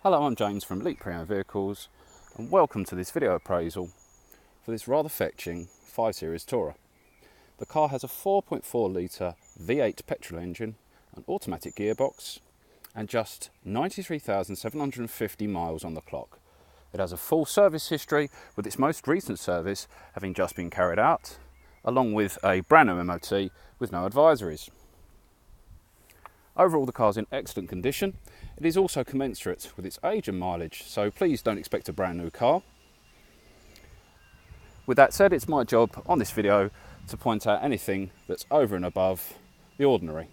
Hello, I'm James from Elite Pre-Owned Vehicles and welcome to this video appraisal for this rather fetching 5 Series Tourer. The car has a 4.4 litre V8 petrol engine, an automatic gearbox and just 93,750 miles on the clock. It has a full service history, with its most recent service having just been carried out, along with a brand new MOT with no advisories. Overall, the car's in excellent condition. It is also commensurate with its age and mileage, so please don't expect a brand new car. With that said, it's my job on this video to point out anything that's over and above the ordinary.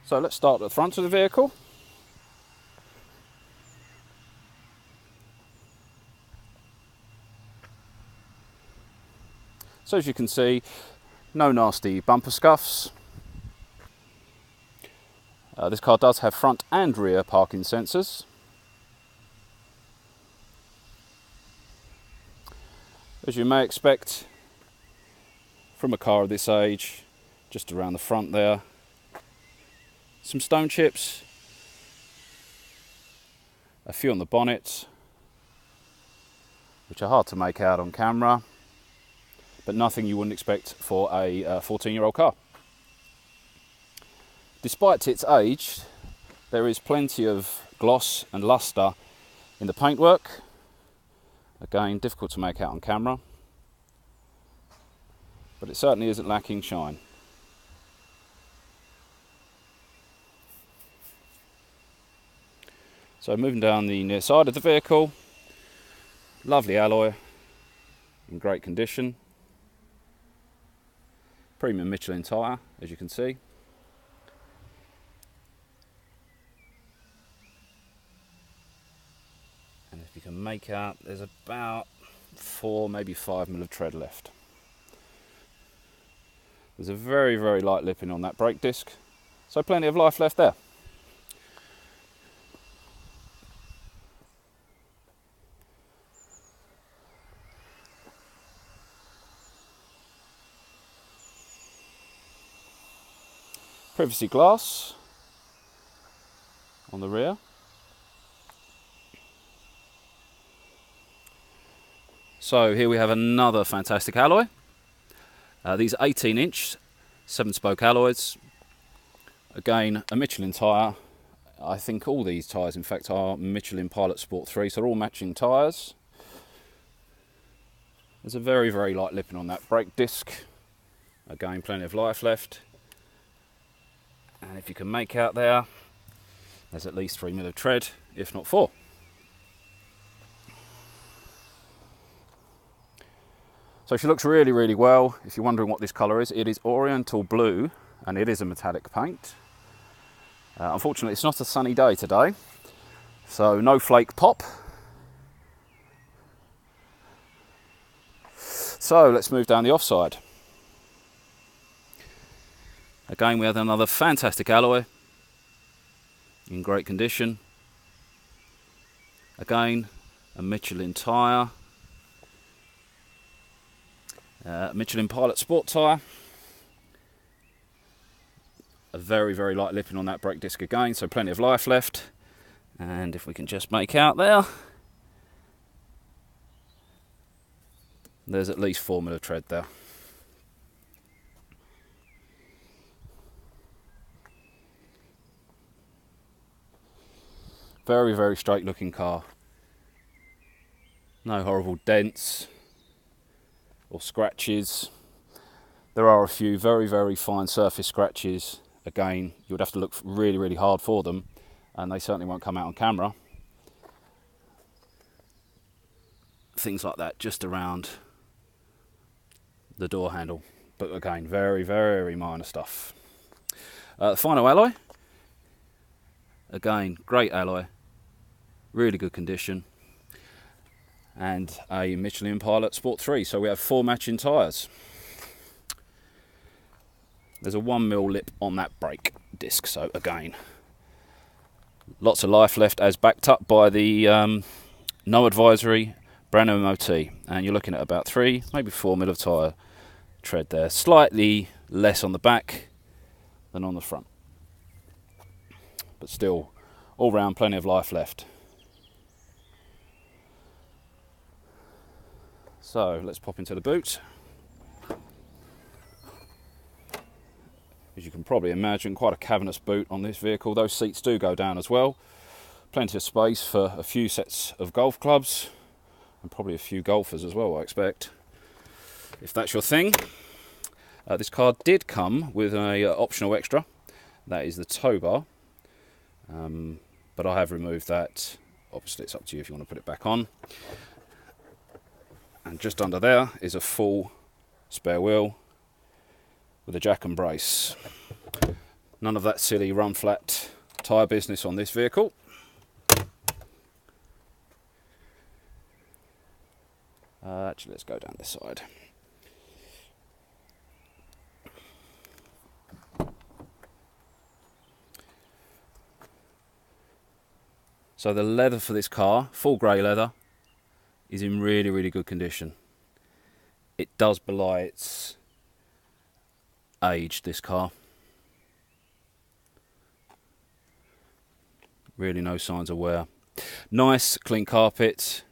So let's start at the front of the vehicle. So as you can see, no nasty bumper scuffs. This car does have front and rear parking sensors. As you may expect from a car of this age, just around the front there, some stone chips, a few on the bonnet, which are hard to make out on camera, but nothing you wouldn't expect for a 14-year-old car. Despite its age, there is plenty of gloss and lustre in the paintwork. Again, difficult to make out on camera, but it certainly isn't lacking shine. So moving down the near side of the vehicle, lovely alloy in great condition. Premium Michelin tyre, as you can see. And if you can make out, there's about 4, maybe 5 mil of tread left. There's a very, very light lipping on that brake disc, so plenty of life left there. Privacy glass on the rear. So here we have another fantastic alloy. These are 18-inch 7-spoke alloys. Again, a Michelin tyre. I think all these tyres, in fact, are Michelin Pilot Sport 3, so they're all matching tyres. There's a very, very light lipping on that brake disc. Again, plenty of life left. And if you can make out there, there's at least 3 mil of tread, if not 4. So she looks really, really well. If you're wondering what this colour is, it is Oriental Blue, and it is a metallic paint. Unfortunately, it's not a sunny day today, so no flake pop. So let's move down the offside. Again, we have another fantastic alloy in great condition. Again, a Michelin tyre, Michelin Pilot Sport tyre. A very, very light lipping on that brake disc again, so plenty of life left. And if we can just make out there, there's at least 4 mil of tread there. Very, very straight looking car. No horrible dents or scratches. There are a few very, very fine surface scratches. Again, you would have to look really, really hard for them, and they certainly won't come out on camera. Things like that just around the door handle. But again, very, very minor stuff. The final alloy. Again, great alloy. Really good condition, and a Michelin Pilot Sport 3, so we have 4 matching tyres. There's a 1 mil lip on that brake disc, so again, lots of life left, as backed up by the no advisory brand new MOT, and you're looking at about 3, maybe 4 mil of tyre tread there. Slightly less on the back than on the front, but still all round plenty of life left. So let's pop into the boot. As you can probably imagine, quite a cavernous boot on this vehicle. Those seats do go down as well. Plenty of space for a few sets of golf clubs and probably a few golfers as well, I expect, if that's your thing. This car did come with an optional extra, that is the tow bar, but I have removed that. Obviously it's up to you if you want to put it back on. And just under there is a full spare wheel with a jack and brace. None of that silly run flat tyre business on this vehicle. Actually, let's go down this side. So the leather for this car, full grey leather, is in really, really good condition. It does belie its age, this car. Really no signs of wear. Nice clean carpet.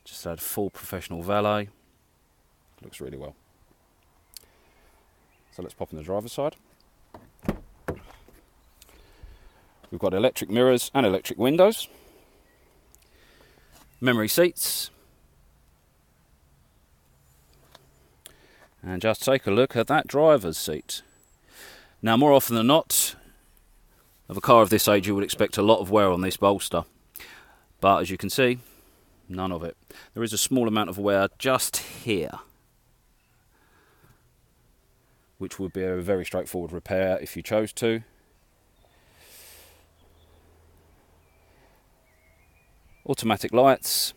Just had full professional valet. Looks really well. So let's pop in the driver's side. We've got electric mirrors and electric windows. Memory seats. And just take a look at that driver's seat. Now, more often than not, of a car of this age, you would expect a lot of wear on this bolster. But as you can see, none of it. There is a small amount of wear just here, which would be a very straightforward repair if you chose to. Automatic lights,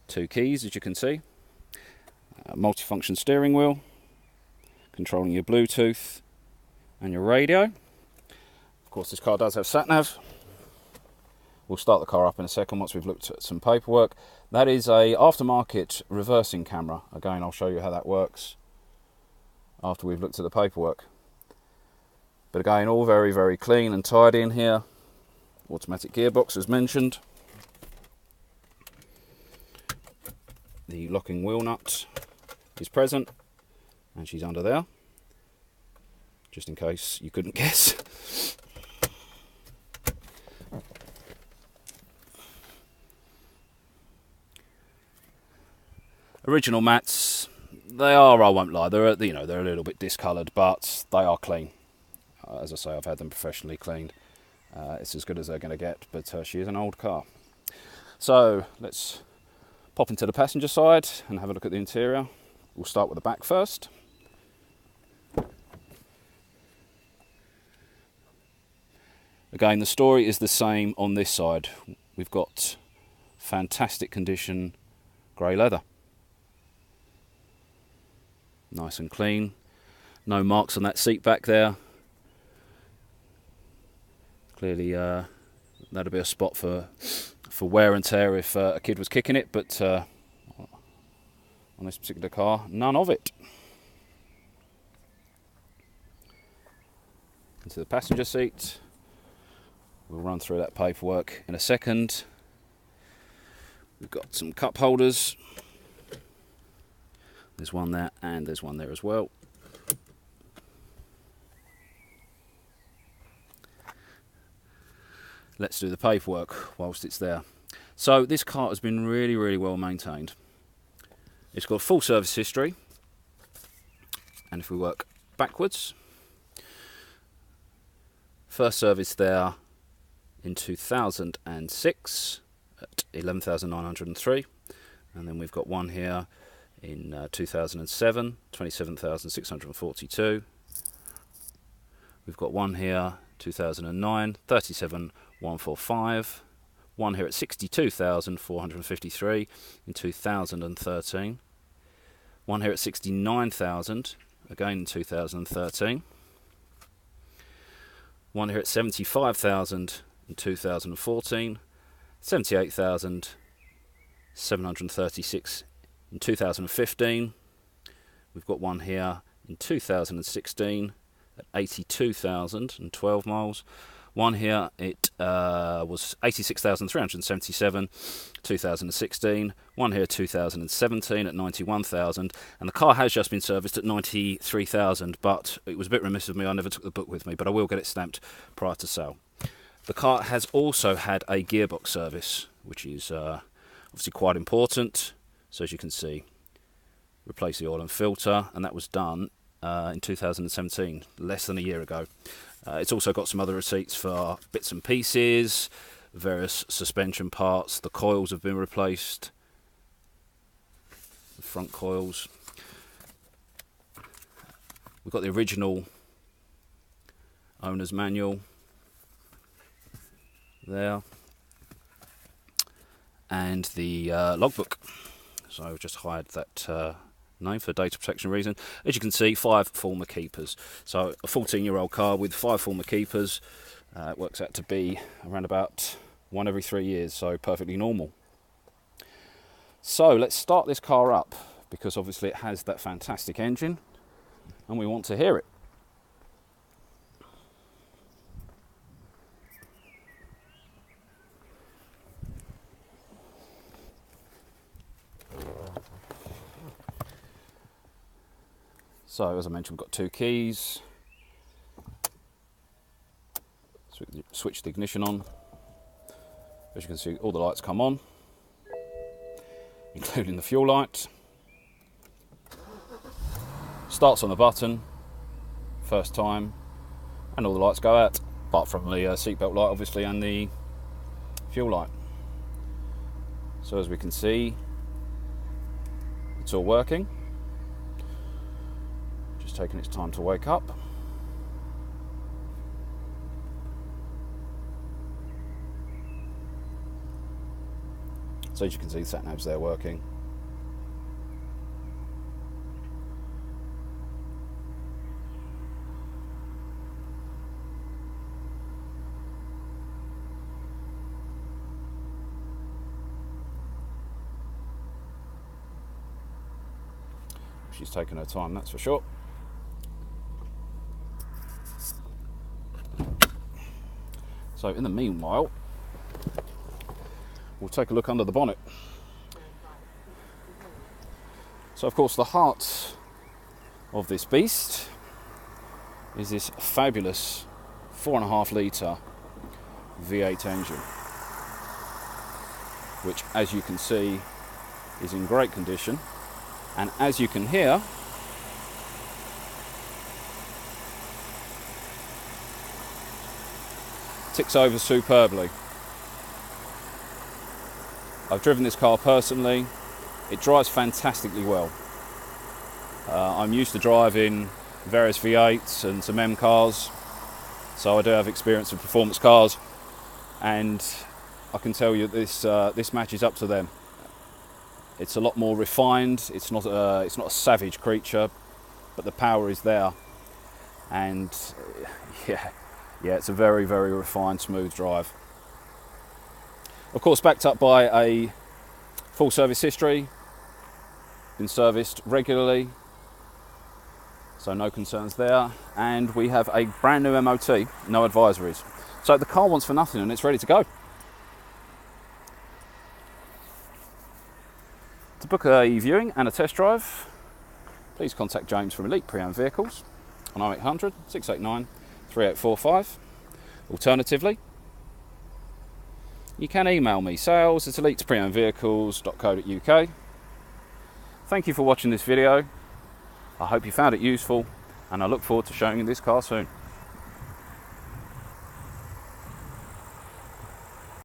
2 keys as you can see, multifunction steering wheel, controlling your Bluetooth and your radio. Of course, this car does have sat-nav. We'll start the car up in a second once we've looked at some paperwork. That is a aftermarket reversing camera. Again, I'll show you how that works after we've looked at the paperwork. But again, all very, very clean and tidy in here. Automatic gearbox as mentioned. The locking wheel nut is present, and she's under there, just in case you couldn't guess. Original mats, they are, I won't lie, they're a little bit discoloured, but they are clean. As I say, I've had them professionally cleaned. It's as good as they're going to get, but she is an old car. So let's pop into the passenger side and have a look at the interior. We'll start with the back first. Again, the story is the same on this side. We've got fantastic condition grey leather. Nice and clean. No marks on that seat back there. Clearly that'd be a spot for wear and tear if a kid was kicking it, but on this particular car, none of it. Into the passenger seat. We'll run through that paperwork in a second. We've got some cup holders. There's one there and there's one there as well. Let's do the paperwork whilst it's there. So this car has been really, really well maintained. It's got a full service history. And if we work backwards, first service there in 2006 at 11,903. And then we've got one here in 2007, 27,642. We've got one here, 2009, 37,145. One here at 62,453 in 2013. One here at 69,000, again in 2013. One here at 75,000 in 2014. 78,736 in 2015. We've got one here in 2016 at 82,012 miles. One here, it was 86,377, 2016. One here, 2017 at 91,000. And the car has just been serviced at 93,000, but it was a bit remiss of me, I never took the book with me, but I will get it stamped prior to sale. The car has also had a gearbox service, which is obviously quite important. So as you can see, replace the oil and filter, and that was done in 2017, less than a year ago. It's also got some other receipts for bits and pieces, various suspension parts. The coils have been replaced, the front coils. We've got the original owner's manual there, and the logbook. So I've just hired that name for data protection reason. As you can see, 5 former keepers. So a 14-year-old car with 5 former keepers. It works out to be around about 1 every 3 years, so perfectly normal. So let's start this car up, because obviously it has that fantastic engine and we want to hear it. So as I mentioned, we've got 2 keys. Switch the ignition on. As you can see, all the lights come on, including the fuel light. Starts on the button, first time, and all the lights go out, apart from the seatbelt light obviously and the fuel light. So as we can see, it's all working. Just taking its time to wake up. So as you can see, the sat nav's there working. She's taking her time, that's for sure. So in the meanwhile, we'll take a look under the bonnet. So of course the heart of this beast is this fabulous 4.5 litre V8 engine, which as you can see is in great condition, and as you can hear, ticks over superbly. I've driven this car personally. It drives fantastically well. I'm used to driving various V8s and some M cars, so I do have experience with performance cars, and I can tell you this matches up to them. It's a lot more refined. It's not a savage creature, but the power is there, and yeah, it's a very, very refined, smooth drive. Of course, backed up by a full service history, been serviced regularly, so no concerns there. And we have a brand new MOT, no advisories. So the car wants for nothing and it's ready to go. To book a viewing and a test drive, please contact James from Elite Pre-Owned Vehicles on 0800 689 3845. Alternatively, you can email me, sales@elitepreownedvehicles.co.uk. Thank you for watching this video. I hope you found it useful, and I look forward to showing you this car soon.